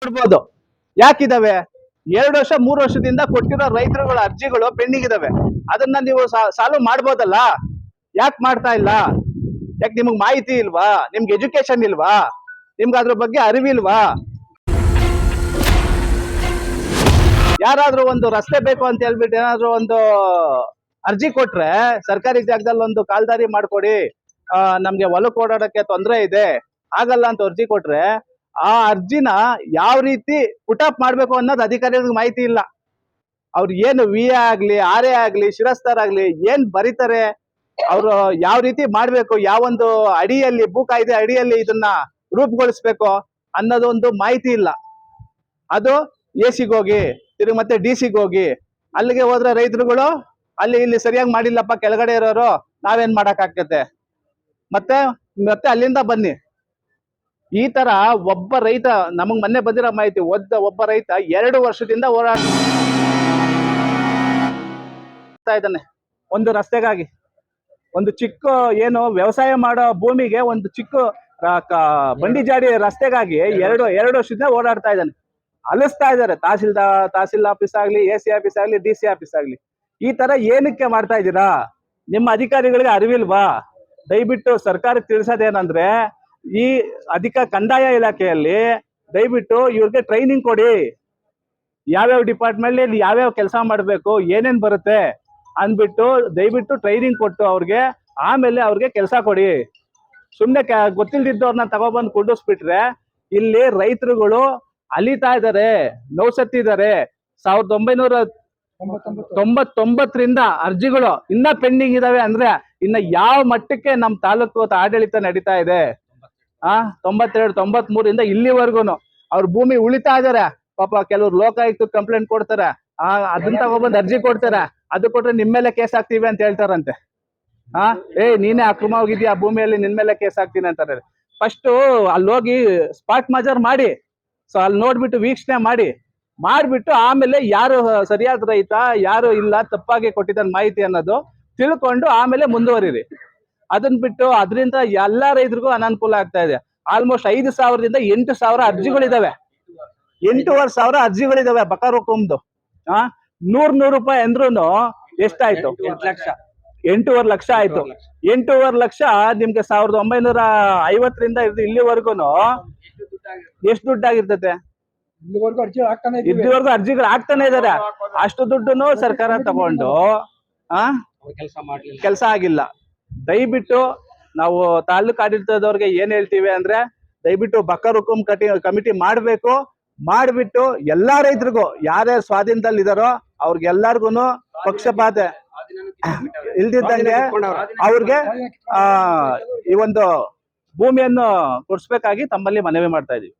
ಕೊಡ್ಬೋದು. ಯಾಕಿದಾವೆ? 2 ವರ್ಷ 3 ವರ್ಷದಿಂದ ಕೊಟ್ಟಿರೋ ರೈತರುಗಳ ಅರ್ಜಿಗಳು ಪೆಂಡಿಂಗ್ ಇದಾವೆ. ಅದನ್ನ ನೀವು ಸಾಲ್ವ್ ಮಾಡ್ಬೋದಲ್ಲ, ಯಾಕೆ ಮಾಡ್ತಾ ಇಲ್ಲ? ಯಾಕೆ ನಿಮ್ಗೆ ಮಾಹಿತಿ ಇಲ್ವಾ? ನಿಮ್ಗೆ ಎಜುಕೇಶನ್ ಇಲ್ವಾ? ನಿಮ್ಗೆ ಅದ್ರ ಬಗ್ಗೆ ಅರಿವಿಲ್ವಾ? ಯಾರಾದ್ರೂ ಒಂದು ರಸ್ತೆ ಬೇಕು ಅಂತ ಹೇಳ್ಬಿಟ್ಟು ಏನಾದ್ರು ಒಂದು ಅರ್ಜಿ ಕೊಟ್ರೆ, ಸರ್ಕಾರಿ ಜಾಗದಲ್ಲಿ ಒಂದು ಕಾಲ್ದಾರಿ ಮಾಡ್ಕೊಡಿ, ನಮ್ಗೆ ಹೊಲಕ್ಕೆ ಓಡಾಡಕ್ಕೆ ತೊಂದರೆ ಇದೆ, ಆಗಲ್ಲ ಅಂತ ಅರ್ಜಿ ಕೊಟ್ರೆ, ಆ ಅರ್ಜಿನ ಯಾವ ರೀತಿ ಪುಟಪ್ ಮಾಡ್ಬೇಕು ಅನ್ನೋದು ಅಧಿಕಾರಿಗಳಿಗೆ ಮಾಹಿತಿ ಇಲ್ಲ. ಅವ್ರು ಏನು ವಿ ಎ ಆಗ್ಲಿ, ಆರ್ ಎ ಆಗ್ಲಿ, ಶಿರಸ್ತರಾಗ್ಲಿ ಏನ್ ಬರೀತಾರೆ, ಅವರು ಯಾವ ರೀತಿ ಮಾಡ್ಬೇಕು, ಯಾವೊಂದು ಅಡಿಯಲ್ಲಿ ಭೂ ಕಾಯ್ದೆ ಅಡಿಯಲ್ಲಿ ಇದನ್ನ ರೂಪುಗೊಳಿಸ್ಬೇಕು ಅನ್ನೋದೊಂದು ಮಾಹಿತಿ ಇಲ್ಲ. ಅದು ಎಸಿಗೆ ಹೋಗಿ ತಿರುಗಿ ಮತ್ತೆ ಡಿ ಸಿಗೆ ಹೋಗಿ, ಅಲ್ಲಿಗೆ ಹೋದ್ರೆ ರೈತರುಗಳು ಅಲ್ಲಿ ಇಲ್ಲಿ ಸರಿಯಾಗಿ ಮಾಡಿಲ್ಲಪ್ಪ ಕೆಳಗಡೆ ಇರೋರು, ನಾವೇನ್ ಮಾಡಕ್ ಆಗ್ತತೆ? ಮತ್ತೆ ಮತ್ತೆ ಅಲ್ಲಿಂದ ಬನ್ನಿ. ಈ ತರ ಒಬ್ಬ ರೈತ, ನಮಗ್ ಮೊನ್ನೆ ಬಂದಿರೋ ಮಾಹಿತಿ, ಒಬ್ಬ ರೈತ 2 ವರ್ಷದಿಂದ ಹೋರಾಡ್ತಾ ಇದ್ದಾನೆ ಒಂದು ರಸ್ತೆಗಾಗಿ. ಒಂದು ಚಿಕ್ಕ ಏನು ವ್ಯವಸಾಯ ಮಾಡೋ ಭೂಮಿಗೆ ಒಂದು ಚಿಕ್ಕ ಬಂಡಿ ಜಾಡಿ ರಸ್ತೆಗಾಗಿ 2 ವರ್ಷದಿಂದ ಓಡಾಡ್ತಾ ಇದ್ದಾನೆ. ಅಲಿಸ್ತಾ ಇದ್ದಾರೆ. ತಹಸೀಲ್ ಆಫೀಸ್ ಆಗ್ಲಿ, ಎ.ಸಿ ಆಫೀಸ್ ಆಗ್ಲಿ, ಡಿ ಸಿ ಆಫೀಸ್ ಆಗ್ಲಿ. ಈ ತರ ಏನಕ್ಕೆ ಮಾಡ್ತಾ ಇದ್ದೀರಾ? ನಿಮ್ಮ ಅಧಿಕಾರಿಗಳಿಗೆ ಅರಿವಿಲ್ವಾ? ದಯವಿಟ್ಟು ಸರ್ಕಾರಕ್ಕೆ ತಿಳಿಸೋದೇನಂದ್ರೆ, ಈ ಕಂದಾಯ ಇಲಾಖೆಯಲ್ಲಿ ದಯವಿಟ್ಟು ಇವ್ರಿಗೆ ಟ್ರೈನಿಂಗ್ ಕೊಡಿ. ಯಾವ್ಯಾವ ಡಿಪಾರ್ಟ್ಮೆಂಟ್ ಯಾವ್ಯಾವ ಕೆಲಸ ಮಾಡಬೇಕು, ಏನೇನ್ ಬರುತ್ತೆ ಅಂದ್ಬಿಟ್ಟು ದಯವಿಟ್ಟು ಟ್ರೈನಿಂಗ್ ಕೊಟ್ಟು ಅವ್ರಿಗೆ ಆಮೇಲೆ ಅವ್ರಿಗೆ ಕೆಲಸ ಕೊಡಿ. ಸುಮ್ನೆ ಗೊತ್ತಿಲ್ದಿದ್ದವ್ರನ್ನ ತಗೊಬಂದು ಕುಂಡಿಸ್ಬಿಟ್ರೆ ಇಲ್ಲಿ ರೈತರುಗಳು ಅಲಿತಾ ಇದ್ದಾರೆ, ನೋವು ಸತ್ತಿದ್ದಾರೆ. 1999ರಿಂದ ಅರ್ಜಿಗಳು ಇನ್ನ ಪೆಂಡಿಂಗ್ ಇದಾವೆ ಅಂದ್ರೆ ಇನ್ನ ಯಾವ ಮಟ್ಟಕ್ಕೆ ನಮ್ ತಾಲೂಕು ಆಡಳಿತ ನಡೀತಾ ಇದೆ? 92, 93ರಿಂದ ಇಲ್ಲಿವರೆಗೂ ಅವ್ರ ಭೂಮಿ ಉಳಿತಾ ಇದಾರೆ. ಪಾಪ ಕೆಲವ್ರು ಲೋಕಾಯುಕ್ತ ಕಂಪ್ಲೇಂಟ್ ಕೊಡ್ತಾರೆ, ಅದನ್ನ ತಗೊಬಂದು ಅರ್ಜಿ ಕೊಡ್ತಾರೆ, ಅದು ಕೊಟ್ರೆ ನಿಮ್ ಮೇಲೆ ಕೇಸ್ ಹಾಕ್ತೀವಿ ಅಂತ ಹೇಳ್ತಾರಂತೆ. ನೀನೇ ಅಕ್ರಮ ಹೋಗಿದ್ಯಾ ಭೂಮಿಯಲ್ಲಿ, ನಿನ್ ಮೇಲೆ ಕೇಸ್ ಹಾಕ್ತೀನಿ ಅಂತಾರೆ. ಫಸ್ಟ್ ಅಲ್ಲಿ ಹೋಗಿ ಸ್ಪಾಟ್ ಮಜರ್ ಮಾಡಿ, ಸೊ ಅಲ್ಲಿ ನೋಡ್ಬಿಟ್ಟು ವೀಕ್ಷಣೆ ಮಾಡ್ಬಿಟ್ಟು ಆಮೇಲೆ ಯಾರು ಸರಿಯಾದ ರೈತ, ಯಾರು ಇಲ್ಲ, ತಪ್ಪಾಗಿ ಕೊಟ್ಟಿದ್ದಾನೆ ಮಾಹಿತಿ ಅನ್ನೋದು ತಿಳ್ಕೊಂಡು ಆಮೇಲೆ ಮುಂದುವರಿರಿ. ಅದನ್ನ ಬಿಟ್ಟು ಅದರಿಂದ ಎಲ್ಲಾ ರೈತರಿಗೂ ಅನಾನುಕೂಲ ಆಗ್ತಾ ಇದೆ. ಆಲ್ಮೋಸ್ಟ್ 5,000ದಿಂದ 8,000 ಅರ್ಜಿಗಳಿದಾವೆ. 8,500 ಅರ್ಜಿಗಳಿದಾವೆ ಬಕಾರ ಹುಕುಮ್ದು. 100 ರೂಪಾಯಿ ಅಂದ್ರೂ ಎಷ್ಟಾಯ್ತು? 8,500 ಲಕ್ಷ ಆಯ್ತು. 8,500 ಲಕ್ಷ ನಿಮ್ಗೆ 1950ರಿಂದ ಇಲ್ಲಿವರೆಗೂ ಎಷ್ಟು ದುಡ್ಡಾಗಿರ್ತತೆ? ಇಲ್ಲಿವರೆಗೂ ಅರ್ಜಿಗಳು ಆಗ್ತಾನೆ ಇದಾರೆ. ಅಷ್ಟು ದುಡ್ಡನ್ನು ಸರ್ಕಾರ ತಗೊಂಡು ಕೆಲಸ ಆಗಿಲ್ಲ. ದಯವಿಟ್ಟು ನಾವು ತಾಲೂಕು ಆಡಳಿತದವ್ರಿಗೆ ಏನ್ ಹೇಳ್ತೀವಿ ಅಂದ್ರೆ, ದಯವಿಟ್ಟು ಬಕರ್ ಹುಕುಂ ಕಮಿಟಿ ಮಾಡ್ಬಿಟ್ಟು ಎಲ್ಲಾ ರೈತರಿಗೂ ಯಾರ್ಯಾರು ಸ್ವಾಧೀನದಲ್ಲಿ ಇದಾರೋ ಅವ್ರಿಗೆಲ್ಲರಿಗೂ ಪಕ್ಷಪಾತ ಇಲ್ದಿದ್ದಂಗೆ ಅವ್ರಿಗೆ ಈ ಒಂದು ಭೂಮಿಯನ್ನು ಕೊಡಿಸ್ಬೇಕಾಗಿ ತಮ್ಮಲ್ಲಿ ಮನವಿ ಮಾಡ್ತಾ ಇದೀವಿ.